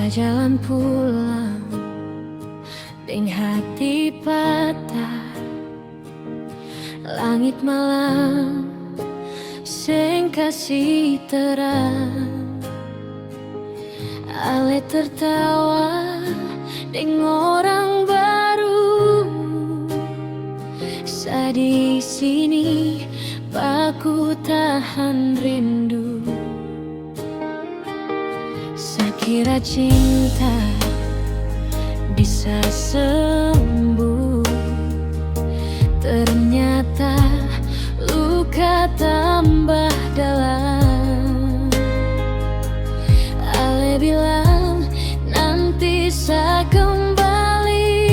jalan pulang dengan hati patah. Langit malam sing kasih terang, ale tertawa dengan orang baru. Saya di sini baku tahan rindu. Saya kira cinta bisa sembuh, ternyata luka tambah dalam. Ale bilang nanti saya kembali,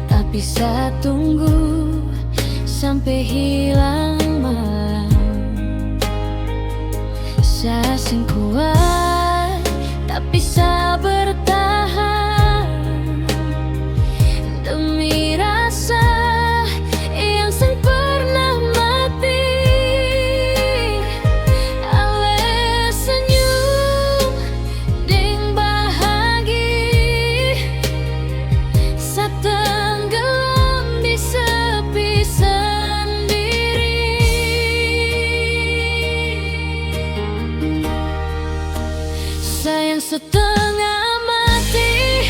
tapi saya tunggu sampai hilang malam. Saya sing kuat, tapi saya bertahan demi rasa yang sing pernah mati. Ale senyum deng bahagia, saya tenggelam di sepi sendiri. Sayang setengah mati,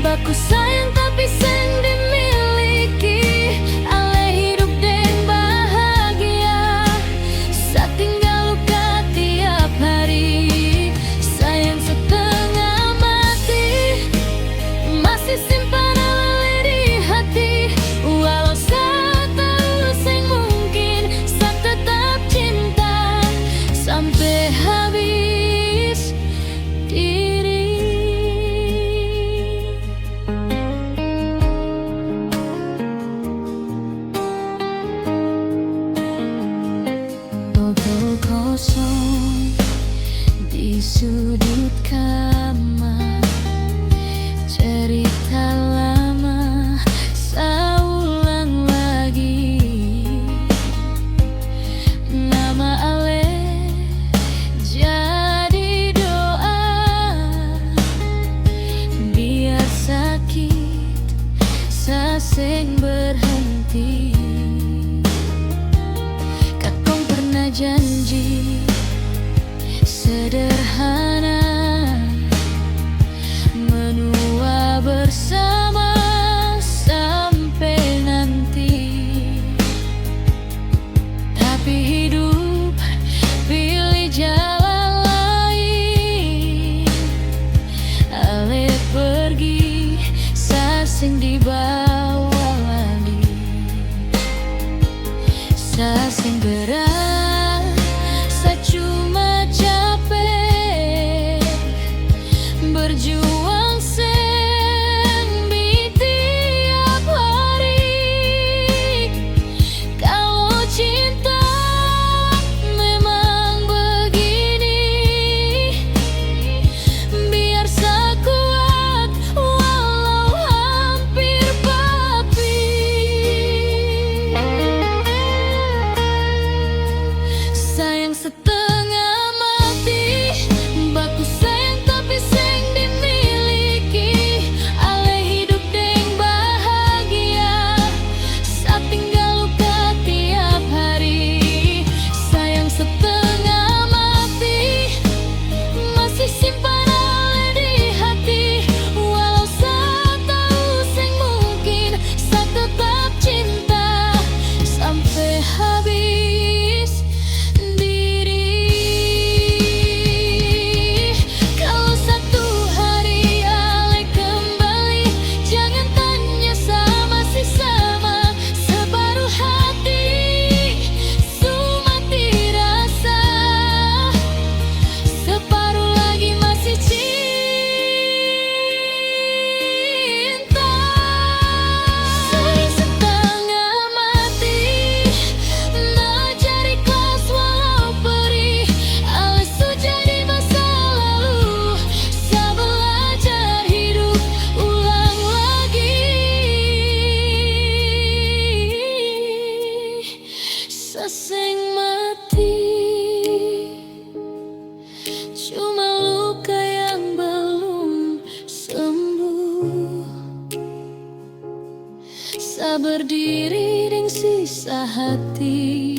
baku sayang tapi sing dimiliki. Ale hidup deng bahagia, saya tinggal luka tiap hari. Sayang setengah mati, masih simpan ale di hati. Walau saya tahu sing mungkin, saya tetap cinta sampai habis diri. Botol kosong di sudut kamar, cerita lama saya ulang lagi. Nama ale jadi doa, biar sakit saya sing berhenti. Kakong pernah janji sederhana, menua bersama sampai nanti. Tapi hidup pilih jalan lain. Ale pergi, saya sing dibawa lagi. Saya sing berat, saya cuma capek. bisa berdiri dengan sisa hati.